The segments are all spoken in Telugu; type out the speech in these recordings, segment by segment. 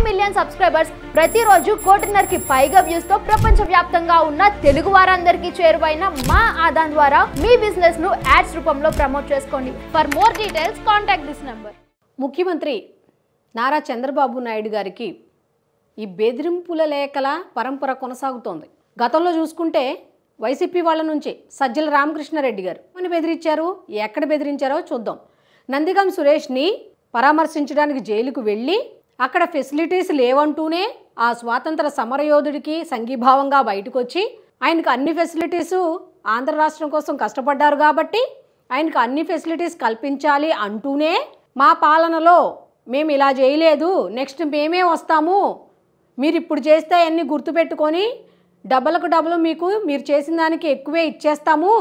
మిలియన్ సబ్స్క్రైబర్స్ ప్రతిరోజు 1.5 పైగా వ్యూస్ తో ప్రపంచవ్యాప్తంగా ఉన్న తెలుగు వారందరికీ చేరువైన మా ఆదాన్ ద్వారా మీ బిజినెస్ ను యాడ్స్ రూపంలో ప్రమోట్ చేసుకోండి. For more details contact this number. ముఖ్యమంత్రి నారా చంద్రబాబు నాయుడు గారికి ఈ బెదిరింపుల లేఖల పరంపర కొనసాగుతోంది. గతంలో చూసుకుంటే వైసీపీ వాళ్ళ నుంచి సజ్జల రామకృష్ణారెడ్డి గారు అని బెదిరించారు. ఎక్కడ బెదిరించారో చూద్దాం. నందిగం సురేష్ని పరామర్శించడానికి జైలుకు వెళ్ళి అక్కడ ఫెసిలిటీస్ లేవంటూనే ఆ స్వాతంత్ర సమరయోధుడికి సంఘీభావంగా బయటకు వచ్చి ఆయనకు అన్ని ఫెసిలిటీసు ఆంధ్ర రాష్ట్రం కోసం కష్టపడ్డారు కాబట్టి ఆయనకు అన్ని ఫెసిలిటీస్ కల్పించాలి అంటూనే మా పాలనలో మేము ఇలా చేయలేదు, నెక్స్ట్ మేమే వస్తాము, మీరు ఇప్పుడు చేస్తే అన్నీ గుర్తుపెట్టుకొని డబ్బులకు డబ్బులు మీరు చేసిన దానికి ఎక్కువే ఇచ్చేస్తాము,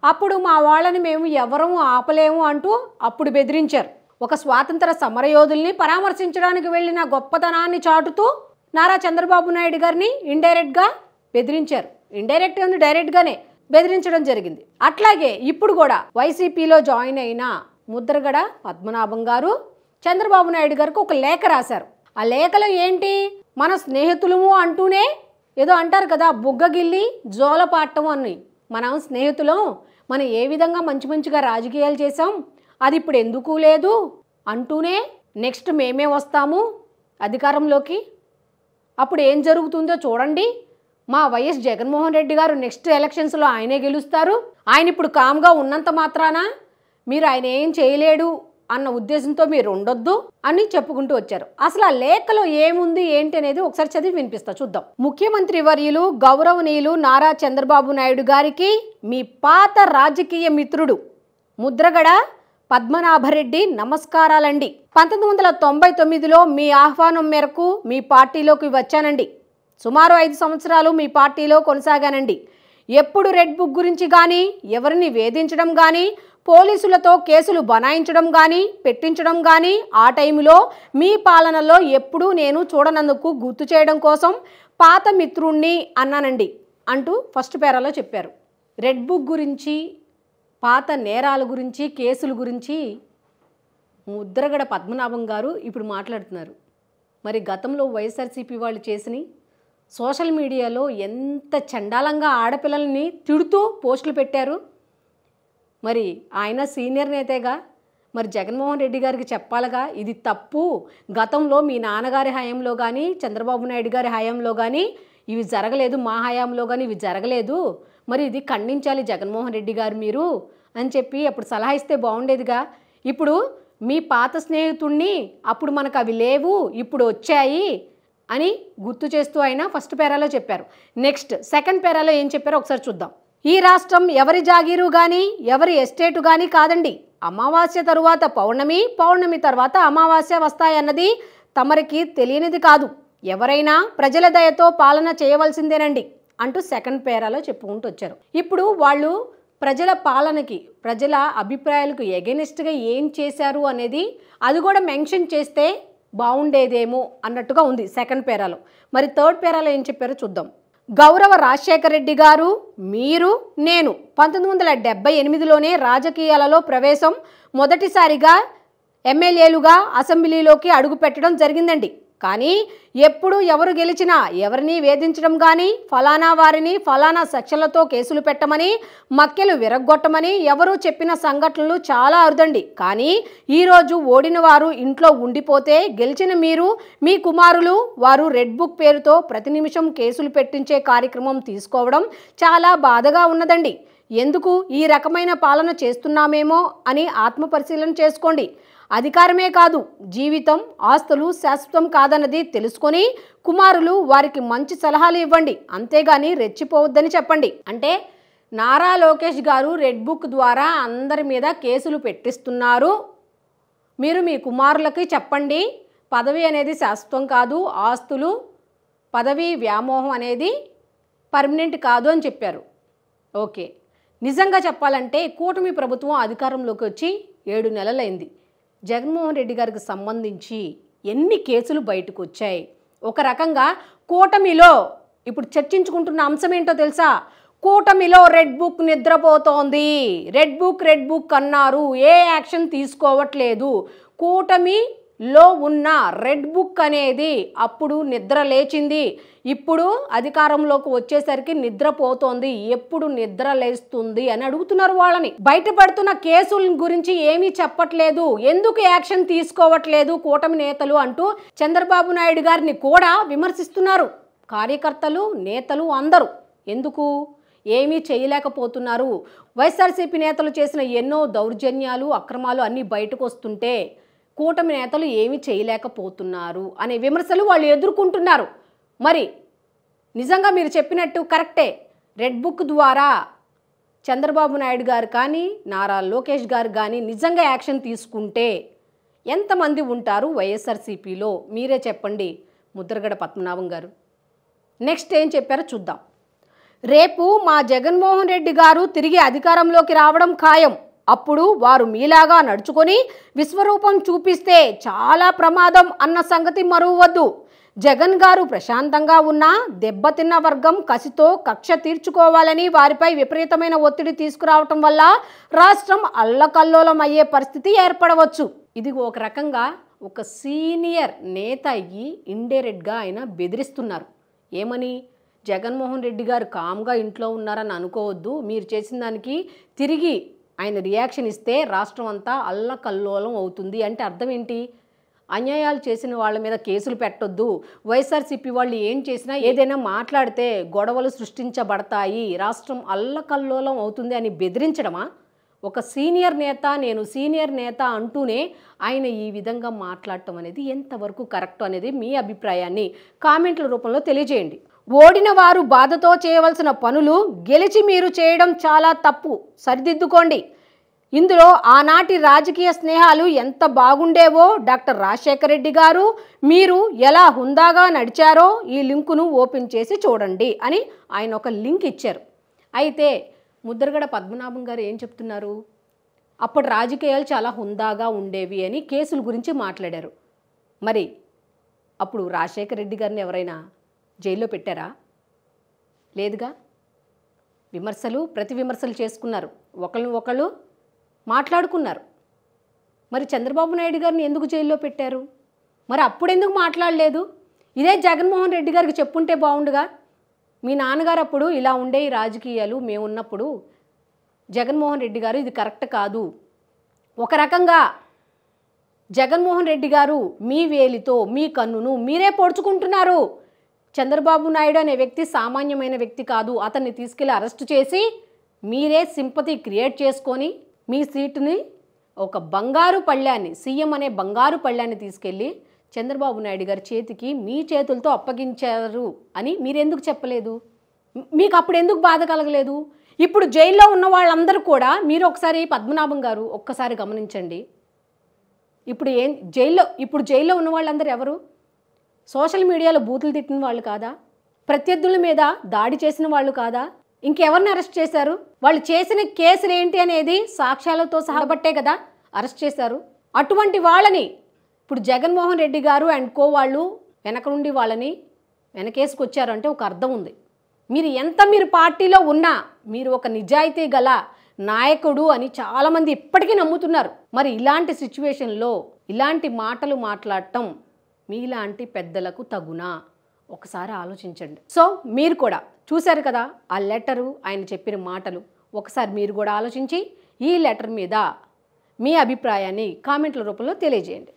అప్పుడు మా వాళ్ళని మేము ఎవరము ఆపలేము అంటూ అప్పుడు బెదిరించారు. ఒక స్వాతంత్ర సమరయోధుల్ని పరామర్శించడానికి వెళ్ళిన గొప్పతనాన్ని చాటుతూ నారా చంద్రబాబు నాయుడు గారిని ఇండైరెక్ట్గా బెదిరించారు. ఇండైరెక్ట్ ఉంది, డైరెక్ట్గానే బెదిరించడం జరిగింది. అట్లాగే ఇప్పుడు కూడా వైసీపీలో జాయిన్ అయిన ముద్రగడ పద్మనాభం గారు చంద్రబాబు నాయుడు గారికి ఒక లేఖ రాశారు. ఆ లేఖలో ఏంటి, మన స్నేహితులము అంటూనే ఏదో అంటారు కదా, బుగ్గగిల్లి జోలపాటం అని. మనం స్నేహితులం, మనం ఏ విధంగా మంచిగా రాజకీయాలు చేసాం, అది ఇప్పుడు ఎందుకు లేదు అంటూనే నెక్స్ట్ మేమే వస్తాము అధికారంలోకి, అప్పుడు ఏం జరుగుతుందో చూడండి, మా వైఎస్ జగన్మోహన్ రెడ్డి గారు నెక్స్ట్ ఎలక్షన్స్లో ఆయనే గెలుస్తారు, ఆయన ఇప్పుడు కామ్గా ఉన్నంత మాత్రాన మీరు ఆయన ఏం చేయలేడు అన్న ఉద్దేశంతో మీరు ఉండొద్దు అని చెప్పుకుంటూ వచ్చారు. అసలు ఆ లేఖలో ఏముంది ఏంటి అనేది ఒకసారి చదివి వినిపిస్తా, చూద్దాం. ముఖ్యమంత్రి వర్యులు గౌరవనీయులు నారా చంద్రబాబు నాయుడు గారికి మీ పాత రాజకీయ మిత్రుడు ముద్రగడ పద్మనాభరెడ్డి నమస్కారాలండి. 1999లో మీ ఆహ్వానం మేరకు మీ పార్టీలోకి వచ్చానండి. సుమారు 5 సంవత్సరాలు మీ పార్టీలో కొనసాగానండి. ఎప్పుడు రెడ్ బుక్ గురించి కానీ, ఎవరిని వేధించడం కానీ, పోలీసులతో కేసులు బనాయించడం కానీ, పెట్టించడం కానీ ఆ టైంలో మీ పాలనలో ఎప్పుడూ నేను చూడనందుకు గుర్తు చేయడం కోసం పాత మిత్రుణ్ణి అన్నానండి అంటూ ఫస్ట్ పేరాలో చెప్పారు. రెడ్ బుక్ గురించి, పాత నేరాల గురించి, కేసుల గురించి ముద్రగడ పద్మనాభం గారు ఇప్పుడు మాట్లాడుతున్నారు. మరి గతంలో వైఎస్ఆర్సీపీ వాళ్ళు చేసిన సోషల్ మీడియాలో ఎంత చండాలంగా ఆడపిల్లల్ని తిడుతూ పోస్టులు పెట్టారు. మరి ఆయన సీనియర్ నేతగా మరి జగన్మోహన్ రెడ్డి గారికి చెప్పాలిగా ఇది తప్పు, గతంలో మీ నాన్నగారి హయాంలో కానీ చంద్రబాబు నాయుడు గారి హయాంలో కానీ ఇవి జరగలేదు, మా హయాంలో కానీ ఇవి జరగలేదు, మరి ఇది ఖండించాలి జగన్మోహన్ రెడ్డి గారు మీరు అని చెప్పి అప్పుడు సలహా ఇస్తే బాగుండేదిగా. ఇప్పుడు మీ పాత స్నేహితుడిని అప్పుడు మనకు అవి లేవు ఇప్పుడు వచ్చాయి అని గుర్తు చేస్తూ ఆయన ఫస్ట్ పేరాలో చెప్పారు. నెక్స్ట్ సెకండ్ పేరాలో ఏం చెప్పారో ఒకసారి చూద్దాం. ఈ రాష్ట్రం ఎవరి జాగీరు కానీ ఎవరి ఎస్టేటు కానీ కాదండి. అమావాస్య తరువాత పౌర్ణమి, పౌర్ణమి తర్వాత అమావాస్య వస్తాయన్నది తమరికి తెలియనిది కాదు. ఎవరైనా ప్రజల దయతో పాలన చేయవలసిందేనండి అంటూ సెకండ్ పేరాలో చెప్పుకుంటూ వచ్చారు. ఇప్పుడు వాళ్ళు ప్రజల పాలనకి, ప్రజల అభిప్రాయాలకు ఎగెనిస్ట్గా ఏం చేశారు అనేది అది కూడా మెన్షన్ చేస్తే బాగుండేదేమో అన్నట్టుగా ఉంది సెకండ్ పేరాలో. మరి థర్డ్ పేరాలో ఏం చెప్పారో చూద్దాం. గౌరవ రాజశేఖర రెడ్డి గారు, మీరు, నేను 1978లోనే రాజకీయాలలో ప్రవేశం, మొదటిసారిగా ఎమ్మెల్యేలుగా అసెంబ్లీలోకి అడుగు పెట్టడం జరిగిందండి. కానీ ఎప్పుడు ఎవరు గెలిచినా ఎవరిని వేధించడం కానీ, ఫలానా వారిని ఫలానా సెక్షన్లతో కేసులు పెట్టమని, మక్కెలు విరగ్గొట్టమని ఎవరు చెప్పిన సంఘటనలు చాలా అరుదండి. కానీ ఈరోజు ఓడిన వారు ఇంట్లో ఉండిపోతే గెలిచిన మీరు, మీ కుమారులు వారు రెడ్ బుక్ పేరుతో ప్రతి నిమిషం కేసులు పెట్టించే కార్యక్రమం తీసుకోవడం చాలా బాధగా ఉన్నదండి. ఎందుకు ఈ రకమైన పాలన చేస్తున్నామేమో అని ఆత్మపరిశీలన చేసుకోండి. అధికారమే కాదు, జీవితం, ఆస్తులు శాశ్వతం కాదన్నది తెలుసుకొని కుమారులు వారికి మంచి సలహాలు ఇవ్వండి, అంతేగాని రెచ్చిపోవద్దని చెప్పండి. అంటే నారా లోకేష్ గారు రెడ్ బుక్ ద్వారా అందరి మీద కేసులు పెట్టిస్తున్నారు, మీరు మీ కుమారులకి చెప్పండి, పదవి అనేది శాశ్వతం కాదు, ఆస్తులు పదవి వ్యామోహం అనేది పర్మనెంట్ కాదు అని చెప్పారు. ఓకే, నిజంగా చెప్పాలంటే కూటమి ప్రభుత్వం అధికారంలోకి వచ్చి 7 నెలలైంది. జగన్మోహన్ రెడ్డి గారికి సంబంధించి ఎన్ని కేసులు బయటకు వచ్చాయి. ఒక రకంగా కూటమిలో ఇప్పుడు చర్చించుకుంటున్న అంశం ఏంటో తెలుసా, కూటమిలో రెడ్ బుక్ నిద్రపోతోంది. రెడ్ బుక్ అన్నారు, ఏ యాక్షన్ తీసుకోవట్లేదు. కూటమి లో ఉన్న రెడ్ బుక్ అనేది అప్పుడు నిద్ర లేచింది, ఇప్పుడు అధికారంలోకి వచ్చేసరికి నిద్రపోతోంది, ఎప్పుడు నిద్ర లేస్తుంది అని అడుగుతున్నారు వాళ్ళని. బయటపడుతున్న కేసుల గురించి ఏమీ చెప్పట్లేదు, ఎందుకు యాక్షన్ తీసుకోవట్లేదు కూటమి నేతలు అంటూ చంద్రబాబు నాయుడు గారిని కూడా విమర్శిస్తున్నారు కార్యకర్తలు, నేతలు అందరూ. ఎందుకు ఏమీ చేయలేకపోతున్నారు? వైఎస్ఆర్సీపీ నేతలు చేసిన ఎన్నో దౌర్జన్యాలు, అక్రమాలు అన్నీ బయటకు వస్తుంటే కూటమి నేతలు ఏమీ చేయలేకపోతున్నారు అనే విమర్శలు వాళ్ళు ఎదుర్కొంటున్నారు. మరి నిజంగా మీరు చెప్పినట్టు కరెక్టే, రెడ్ బుక్ ద్వారా చంద్రబాబు నాయుడు గారు కానీ నారా లోకేష్ గారు కానీ నిజంగా యాక్షన్ తీసుకుంటే ఎంతమంది ఉంటారు వైఎస్ఆర్సీపీలో? మీరే చెప్పండి ముద్రగడ పద్మనాభం గారు. నెక్స్ట్ ఏం చెప్పారో చూద్దాం. రేపు మా జగన్మోహన్ రెడ్డి గారు తిరిగి అధికారంలోకి రావడం ఖాయం. అప్పుడు వారు మీలాగా నడుచుకొని విశ్వరూపం చూపిస్తే చాలా ప్రమాదం అన్న సంగతి మరువవద్దు. జగన్ గారు ప్రశాంతంగా ఉన్నా దెబ్బతిన్న వర్గం కసితో కక్ష తీర్చుకోవాలని వారిపై విపరీతమైన ఒత్తిడి తీసుకురావటం వల్ల రాష్ట్రం అల్లకల్లోలం అయ్యే పరిస్థితి ఏర్పడవచ్చు. ఇది ఒక రకంగా ఒక సీనియర్ నేత అయ్యి ఇండైరెక్ట్గా ఆయన బెదిరిస్తున్నారు. ఏమని? జగన్మోహన్ రెడ్డి గారు కామ్గా ఇంట్లో ఉన్నారని అనుకోవద్దు, మీరు చేసిన దానికి తిరిగి ఆయన రియాక్షన్ ఇస్తే రాష్ట్రం అంతా అల్లకల్లోలం అవుతుంది అంటే అర్థం ఏంటి? అన్యాయాలు చేసిన వాళ్ళ మీద కేసులు పెట్టొద్దు, వైఎస్ఆర్సీపీ వాళ్ళు ఏం చేసినా ఏదైనా మాట్లాడితే గొడవలు సృష్టించబడతాయి, రాష్ట్రం అల్లకల్లోలం అవుతుంది అని బెదిరించడమా? ఒక సీనియర్ నేత, నేను సీనియర్ నేత అంటూనే ఆయన ఈ విధంగా మాట్లాడటం అనేది ఎంతవరకు కరెక్ట్ అనేది మీ అభిప్రాయాన్ని కామెంట్ల రూపంలో తెలియజేయండి. ఓడిన వారు బాధతో చేయవలసిన పనులు గెలిచి మీరు చేయడం చాలా తప్పు, సరిదిద్దుకోండి. ఇందులో ఆనాటి రాజకీయ స్నేహాలు ఎంత బాగుండేవో డాక్టర్ రాజశేఖర రెడ్డి గారు మీరు ఎలా హుందాగా నడిచారో ఈ లింకును ఓపెన్ చేసి చూడండి అని ఆయన ఒక లింక్ ఇచ్చారు. అయితే ముద్రగడ పద్మనాభం గారు ఏం చెప్తున్నారు? అప్పుడు రాజకీయాలు చాలా హుందాగా ఉండేవి అని కేసుల గురించి మాట్లాడారు. మరి అప్పుడు రాజశేఖర రెడ్డి గారిని ఎవరైనా జైల్లో పెట్టారా? లేదుగా. విమర్శలు ప్రతి విమర్శలు చేసుకున్నారు, ఒకళ్ళు మాట్లాడుకున్నారు. మరి చంద్రబాబు నాయుడు గారిని ఎందుకు జైల్లో పెట్టారు? మరి అప్పుడెందుకు మాట్లాడలేదు? ఇదే జగన్మోహన్ రెడ్డి గారికి చెప్పుంటే బాగుండుగా. మీ నాన్నగారు అప్పుడు ఇలా ఉండే ఈ రాజకీయాలు మేమున్నప్పుడు జగన్మోహన్ రెడ్డి గారు ఇది కరెక్ట్ కాదు, ఒక రకంగా జగన్మోహన్ రెడ్డి గారు మీ వేలితో మీ కన్నును మీరే పొడుచుకుంటున్నారు. చంద్రబాబు నాయుడు అనే వ్యక్తి సామాన్యమైన వ్యక్తి కాదు, అతన్ని తీసుకెళ్లి అరెస్ట్ చేసి మీరే సింపతి క్రియేట్ చేసుకొని మీ సీటుని ఒక బంగారు పళ్ళాన్ని, సీఎం అనే బంగారు పళ్ళాన్ని తీసుకెళ్ళి చంద్రబాబు నాయుడు గారి చేతికి మీ చేతులతో అప్పగించారు అని మీరెందుకు చెప్పలేదు? మీకు అప్పుడు ఎందుకు బాధ కలగలేదు? ఇప్పుడు జైల్లో ఉన్న వాళ్ళందరూ కూడా మీరు ఒకసారి పద్మనాభం గారు ఒక్కసారి గమనించండి. ఇప్పుడు జైల్లో ఉన్న వాళ్ళందరూ ఎవరు? సోషల్ మీడియాలో బూతులు తిట్టిన వాళ్ళు కాదా? ప్రత్యర్థుల మీద దాడి చేసిన వాళ్ళు కాదా? ఇంకెవరిని అరెస్ట్ చేశారు? వాళ్ళు చేసిన కేసులు ఏంటి అనేది సాక్ష్యాలతో సహబట్టే కదా అరెస్ట్ చేశారు. అటువంటి వాళ్ళని ఇప్పుడు జగన్మోహన్ రెడ్డి గారు అండ్ కో వాళ్ళు వెనక నుండి వాళ్ళని వెనకేసుకొచ్చారు అంటే ఒక అర్థం ఉంది. మీరు పార్టీలో ఉన్నా మీరు ఒక నిజాయితీ గల నాయకుడు అని చాలామంది ఇప్పటికీ నమ్ముతున్నారు. మరి ఇలాంటి సిచ్యువేషన్లో ఇలాంటి మాటలు మాట్లాడటం మీలాంటి పెద్దలకు తగునా? ఒకసారి ఆలోచించండి. సో మీరు కూడా చూశారు కదా ఆ లెటరు, ఆయన చెప్పిన మాటలు. ఒకసారి మీరు కూడా ఆలోచించి ఈ లెటర్ మీద మీ అభిప్రాయాన్ని కామెంట్ల రూపంలో తెలియజేయండి.